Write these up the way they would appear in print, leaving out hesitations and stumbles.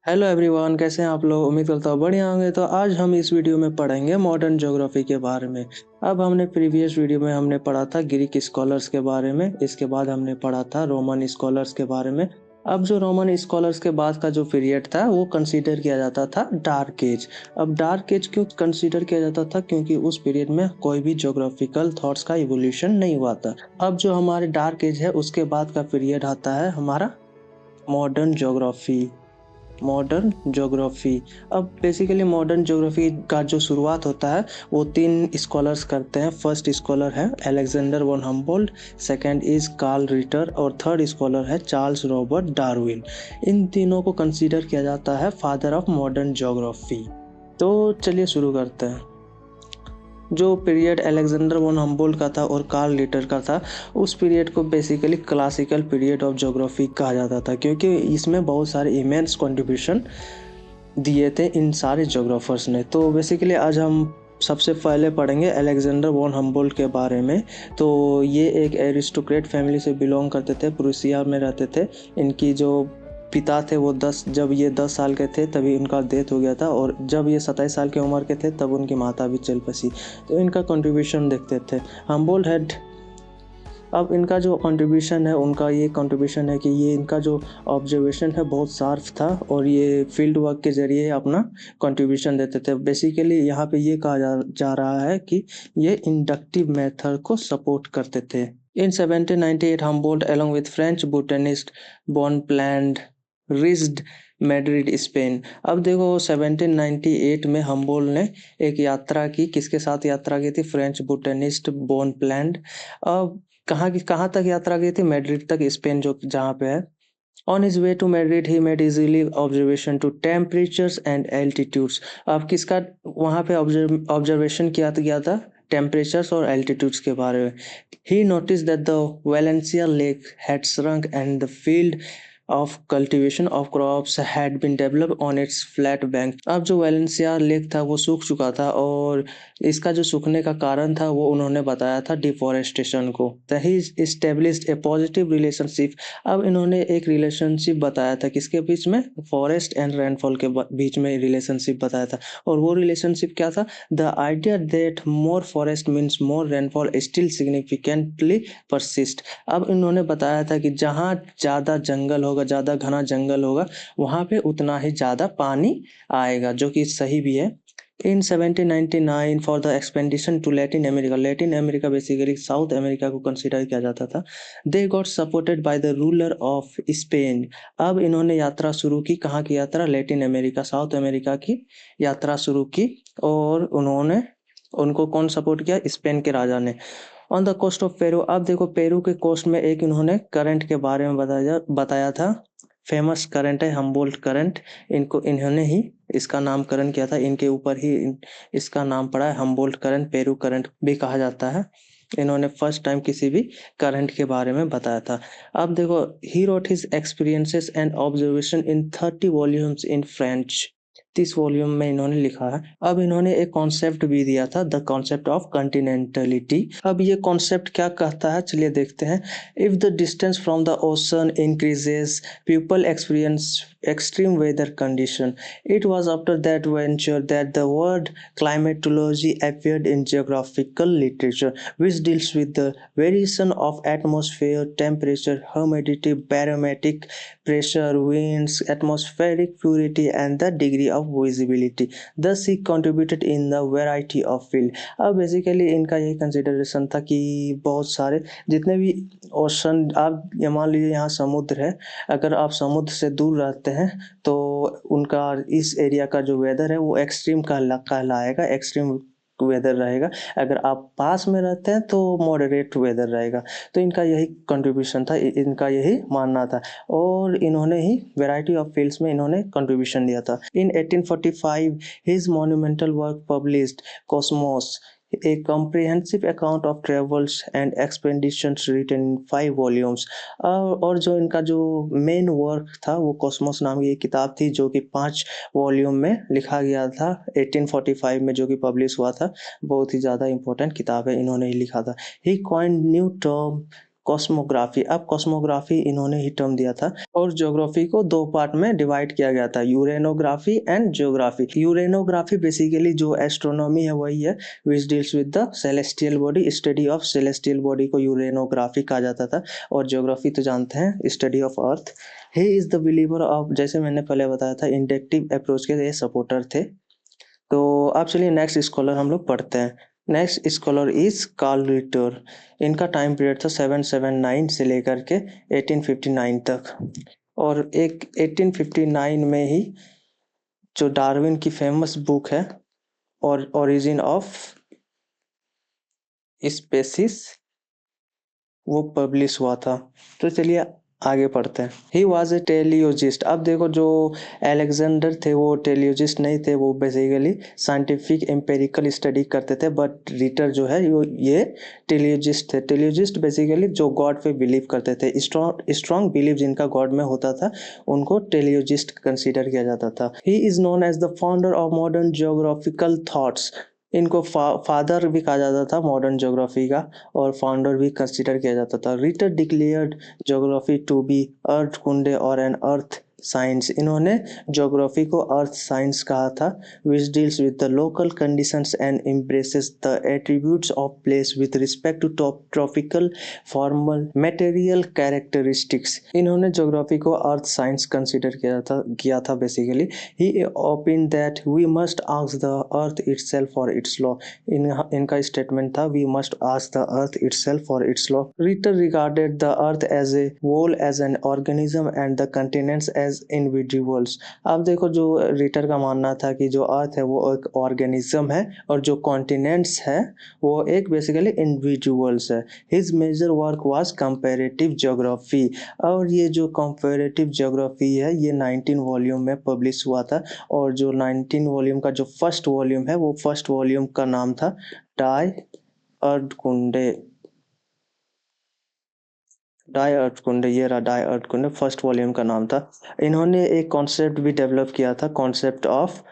Hello everyone, कैसे हैं आप लोग। उम्मीद करता हूँ बढ़िया होंगे। तो आज हम इस वीडियो में पढ़ेंगे मॉडर्न ज्योग्राफी के बारे में। अब हमने प्रीवियस वीडियो में हमने पढ़ा था ग्रीक स्कॉलर्स के बारे में, इसके बाद हमने पढ़ा था रोमन स्कॉलर्स के बारे में। अब जो रोमन स्कॉलर्स के बाद का जो पीरियड था वो कंसीडर किया जाता था डार्क एज। अब डार्क एज क्यों कंसीडर किया जाता था? क्योंकि उस पीरियड में कोई भी ज्योग्राफिकल थॉट्स का इवोल्यूशन नहीं हुआ था। अब जो हमारे डार्क एज है उसके बाद का पीरियड आता है हमारा मॉडर्न ज्योग्राफी। Modern geography. अब बेसिकली मॉडर्न ज्योग्राफी का जो शुरुआत होता है वो तीन स्कॉलर्स करते हैं। फर्स्ट स्कॉलर है Alexander von Humboldt, second is Carl Ritter और थर्ड स्कॉलर है चार्ल्स रॉबर्ट डार्विन। इन तीनों को कंसीडर किया जाता है फादर ऑफ मॉडर्न ज्योग्राफी। तो चलिए शुरू करते हैं। जो पीरियड अलेक्जेंडर वन हम्बोल्ट का था और कार्ल रिटर का था, उस पीरियड को basically classical period of geography कहा जाता था, क्योंकि इसमें बहुत सारे इमेंस कंट्रीब्यूशन दिए थे इन सारे ज्योग्राफर्स ने। तो बेसिकली आज हम सबसे पहले पढ़ेंगे अलेक्जेंडर वॉन हम्बोल्ट के बारे में। तो ये एक एरिस्टोक्रेट फैमिली से बिलोंग करते थे, प्रूसिया में रहते थे। इनकी जो पिता थे वो जब ये 10 साल के थे तभी उनका डेथ हो गया था, और जब ये 27 साल की उम्र के थे तब उनकी माता भी चल बसी। तो इनका कंट्रीब्यूशन देखते थे। हम्बोल्ट हैड अब इनका जो कंट्रीब्यूशन है, उनका ये कंट्रीब्यूशन है कि ये इनका जो ऑब्जर्वेशन है बहुत शार्प था, और ये फील्ड वर्क के जरिए अपना कंट्रीब्यूशन देते थे। बेसिकली यहाँ पे ये कहा जा रहा है कि ये इंडक्टिव मेथड को सपोर्ट करते थे। इन 1798 Humboldt along with French botanist Bonpland reached Madrid Spain. अब देखो 1798 में हम्बोल्ट ने एक यात्रा की। किसके साथ यात्रा की थी? French botanist Bonpland. अब कहाँ तक यात्रा की थी? मैड्रिड तक, स्पेन जो जहाँ पे है। On his way to Madrid, he made easily observation to temperatures and altitudes। अब किसका वहाँ पे ऑब्जर्वेशन किया गया था? टेम्परेचर्स और एल्टीट्यूड्स के बारे में। He noticed that the Valencia lake had shrunk and the field of cultivation of crops had been developed on its flat bank। अब जो वैलेंसिया लेक था वो सूख चुका था, और इसका जो सूखने का कारण था वो उन्होंने बताया था डिफोरेस्टेशन को। He established a positive relationship। अब इन्होंने एक रिलेशनशिप बताया था किसके बीच में? फॉरेस्ट एंड रेनफॉल के बीच में रिलेशनशिप बताया था। और वो रिलेशनशिप क्या था? The idea that more forest means more rainfall still significantly persist. अब इन्होंने बताया था कि जहाँ ज़्यादा जंगल होगा, ज़्यादा घना जंगल होगा, वहाँ पे उतना ही ज़्यादा पानी आएगा, जो कि सही भी है। In 1799 for the expedition to Latin America, Latin America basically South America को कंसिडर किया जाता था। They got supported by the ruler of Spain. अब इन्होंने यात्रा शुरू की। कहाँ की यात्रा? लैटिन अमेरिका, साउथ अमेरिका की यात्रा शुरू की। और उन्होंने उनको कौन सपोर्ट किया? स्पेन के राजा ने। On the coast of Peru. अब देखो पेरू के कोस्ट में एक इन्होंने करंट के बारे में बताया था। फेमस करंट है हम्बोल्ट करंट। इनको इन्होंने ही इसका नामकरण किया था, इनके ऊपर ही इसका नाम पड़ा है हम्बोल्ट करंट। पेरू करंट भी कहा जाता है। इन्होंने फर्स्ट टाइम किसी भी करंट के बारे में बताया था। अब देखो, he wrote his experiences and observation in 30 volumes in French. 30 volume में इन्होंने लिखा है। अब इन्होंने एक कॉन्सेप्ट भी दिया था, द कॉन्सेप्ट ऑफ कॉन्टिनेंटलिटी। अब ये कॉन्सेप्ट क्या कहता है, चलिए देखते हैं। If the distance from the ocean increases, people experience extreme weather condition। It was after that venture that the word climatology appeared in geographical literature, which deals with the variation of atmosphere temperature, humidity, barometric pressure, winds, atmospheric purity, and the degree of visibility। Thus he contributed in the variety of field। अब basically इनका यही consideration था कि बहुत सारे जितने भी ocean, आप ये मान लीजिए यहाँ समुद्र है, अगर आप समुद्र से दूर रहते हैं तो उनका इस एरिया का जो वेदर है वो एक्सट्रीम कहलाएगा, एक्सट्रीम वेदर रहेगा। अगर आप पास में रहते हैं तो मॉडरेट वेदर रहेगा। तो इनका यही कंट्रीब्यूशन था, इनका यही मानना था, और इन्होंने ही वैरायटी ऑफ फील्ड्स में इन्होंने कंट्रीब्यूशन दिया था। इन 1845 his monumental work published Cosmos, a comprehensive account of travels and expeditions written in 5 volumes। और जो इनका जो मेन वर्क था वो कॉस्मोस नाम की एक किताब थी, जो कि 5 वॉल्यूम में लिखा गया था 1845 में, जो कि पब्लिश हुआ था। बहुत ही ज़्यादा इंपॉर्टेंट किताब है, इन्होंने ही लिखा था। ही कॉइन्ड न्यू टर्म कॉस्मोग्राफी। अब कॉस्मोग्राफी इन्होंने ही टर्म दिया था और ज्योग्राफी को दो पार्ट में डिवाइड किया गया था, यूरेनोग्राफी एंड ज्योग्राफी। यूरेनोग्राफी बेसिकली जो एस्ट्रोनॉमी है वही है विच deals with the celestial body, study of celestial body को यूरेनोग्राफी कहा जाता था। और ज्योग्राफी तो जानते हैं, study of earth. He is the believer of, जैसे मैंने पहले बताया था, इंडक्टिव अप्रोच के ये सपोर्टर थे। तो अब चलिए नेक्स्ट स्कॉलर हम लोग पढ़ते हैं। Next scholar is Carl Ritter. इनका टाइम पीरियड था 779 से लेकर के 1859 तक। और एक 1859 में ही जो डार्विन की फेमस बुक है और ओरिजिन ऑफ स्पेसिस वो पब्लिश हुआ था। तो चलिए आगे पढ़ते हैं। He was a teleologist. अब देखो जो एलेक्जेंडर थे वो टेलियोजिस्ट नहीं थे, वो बेसिकली साइंटिफिक एम्पेरिकल स्टडी करते थे। बट रिटर जो है ये टेलियोजिस्ट थे। टेलियोजिस्ट बेसिकली जो गॉड पे बिलीव करते थे, स्ट्रॉन्ग बिलीव जिनका गॉड में होता था उनको टेलियोजिस्ट कंसिडर किया जाता था। He is known as the founder of modern geographical thoughts. इनको फादर भी कहा जाता था मॉडर्न ज्योग्राफी का और फाउंडर भी कंसिडर किया जाता था। Ritter declared geography to be earth कुंडे और एन अर्थ साइंस। इन्होंने ज्योग्राफी को अर्थ साइंस कहा था, which deals with the local conditions and embraces the attributes of place with respect to tropical formal material characteristics. इन्होंने geography को earth science consider किया था basically. He opined that we must ask the earth itself for its law. इनका statement था we must ask the earth itself for its law. Ritter regarded the earth as a whole, as an organism and the continents as individuals. अब देखो जो Ritter का मानना था कि जो अर्थ है वो एक ऑर्गेनिज्म है और जो कॉन्टिनेंट्स है वो एक बेसिकली इंडिविजुअल्स है। His major work was comparative geography. और ये जो कंपैरेटिव ज्योग्राफी है ये 19 वॉल्यूम में पब्लिश हुआ था। और जो 19 वॉल्यूम का जो फर्स्ट वॉल्यूम है वो फर्स्ट वॉल्यूम का नाम था डाई अर्धकुंडे। डाई अर्धकुंडे, ये रहा डाई अर्धकुंडे, फर्स्ट वॉल्यूम का नाम था। इन्होंने एक कॉन्सेप्ट भी डेवलप किया था, concept of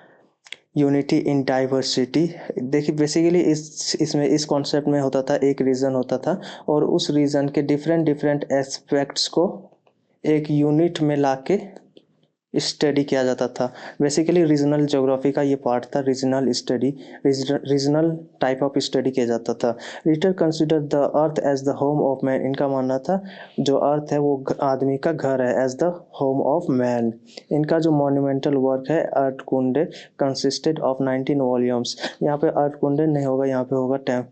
unity in diversity. देखिए बेसिकली इसमें इस कॉन्सेप्ट में होता था एक रीजन होता था और उस रीजन के डिफरेंट एस्पेक्ट्स को एक यूनिट में लाके स्टडी किया जाता था। बेसिकली रीजनल ज्योग्राफी का ये पार्ट था, regional study, regional type of study किया जाता था। Ritter consider the earth as the home of man. इनका मानना था जो अर्थ है वो आदमी का घर है, as the home of man. इनका जो मॉन्यूमेंटल वर्क है अर्थ कुंडे कंसिस्टेड ऑफ 19 वॉल्यूम्स। यहाँ पे अर्थ कुंडे नहीं होगा, यहाँ पे होगा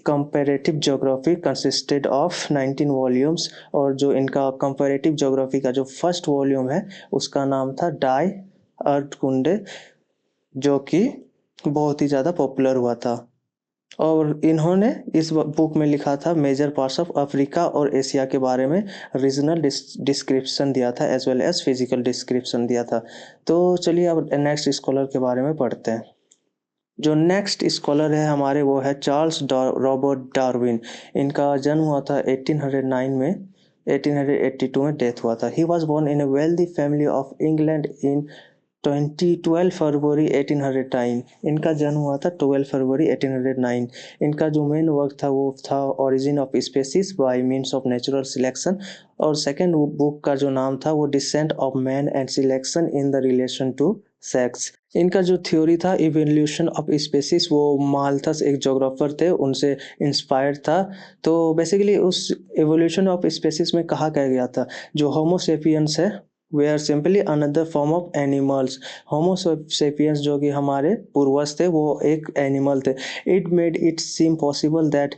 comparative geography consisted of 19 volumes. और जो इनका कंपैरेटिव ज्योग्राफी का जो फर्स्ट वॉल्यूम है उसका नाम था डाई अर्धकुंडे, जो कि बहुत ही ज़्यादा पॉपुलर हुआ था। और इन्होंने इस बुक में लिखा था मेजर पार्ट्स ऑफ अफ्रीका और एशिया के बारे में रीजनल डिस्क्रिप्शन दिया था as well as physical description दिया था। तो चलिए अब नेक्स्ट स्कॉलर के बारे में पढ़ते हैं। जो नेक्स्ट स्कॉलर है हमारे वो है चार्ल्स रॉबर्ट डार्विन। इनका जन्म हुआ था 1809 में, 1882 में डेथ हुआ था। He was born in a wealthy family of England in 12 February 1809। इनका जन्म हुआ था 12 फरवरी 1809। इनका जो मेन वर्क था वो था origin of species by means of natural selection. और सेकेंड बुक का जो नाम था वो descent of man and selection in the relation to sex. इनका जो थ्योरी था इवोल्यूशन ऑफ स्पेसीज, वो माल्थस एक जोग्राफर थे उनसे इंस्पायर्ड था। तो बेसिकली उस इवोल्यूशन ऑफ स्पेसीज में कहा गया था जो होमोसेपियंस है वे are simply another form of animals. Homo sapiens जो कि हमारे पूर्वज थे वो एक एनिमल थे। It made it seem possible that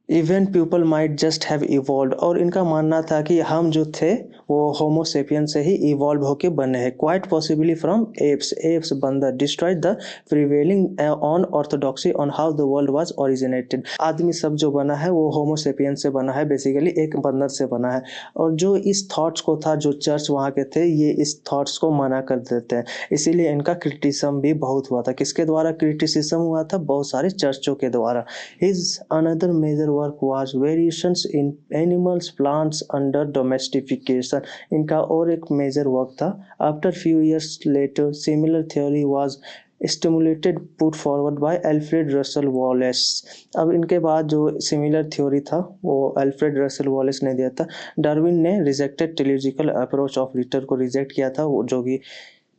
even people might just have evolve. और इनका मानना था कि हम जो थे वो होमोसेपियन से ही इवॉल्व होके बने हैं, क्वाइट पॉसिबली फ्रॉम एप्स बंदर destroyed the prevailing on orthodoxy on how the world was originated. आदमी सब जो बना है वो होमोसेपियन से बना है, बेसिकली एक बंदर से बना है। और जो इस थॉट्स को था, जो चर्च वहाँ के थे ये इस थॉट्स को मना कर देते हैं, इसीलिए इनका क्रिटिसिज्म भी बहुत हुआ था। किसके द्वारा क्रिटिसिज्म हुआ था? बहुत सारे चर्चों के द्वारा। His another major work was variations in animals plants under domestication। इनका और एक मेजर वर्क था। After few years later similar theory was stimulated put forward bye Alfred Russell Wallace. अब इनके बाद जो सिमिलर थ्योरी था वो अल्फ्रेड रसल वॉलेस ने दिया था। डार्विन ने rejected teleological approach of Ritter को रिजेक्ट किया था, वो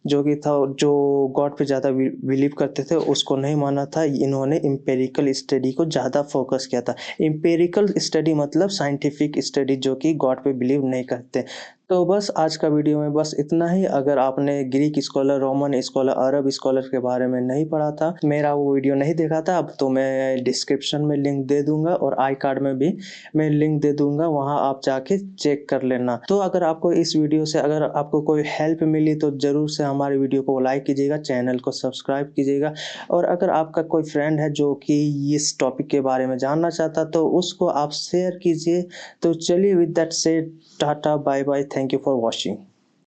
जो गॉड पे ज़्यादा बिलीव करते थे उसको नहीं माना था। इन्होंने इम्पेरिकल स्टडी को ज़्यादा फोकस किया था। इम्पेरिकल स्टडी मतलब साइंटिफिक स्टडी जो कि गॉड पे बिलीव नहीं करते। तो बस आज का वीडियो में बस इतना ही। अगर आपने ग्रीक स्कॉलर, रोमन स्कॉलर, अरब स्कॉलर के बारे में नहीं पढ़ा था, मेरा वो वीडियो नहीं देखा था, अब तो मैं डिस्क्रिप्शन में लिंक दे दूंगा और आई कार्ड में भी मैं लिंक दे दूंगा, वहां आप जाके चेक कर लेना। तो अगर आपको इस वीडियो से अगर आपको कोई हेल्प मिली तो जरूर से हमारे वीडियो को लाइक कीजिएगा, चैनल को सब्सक्राइब कीजिएगा। और अगर आपका कोई फ्रेंड है जो कि इस टॉपिक के बारे में जानना चाहता तो उसको आप शेयर कीजिए। तो चलिए with that said, tata bye bye, thank you for watching.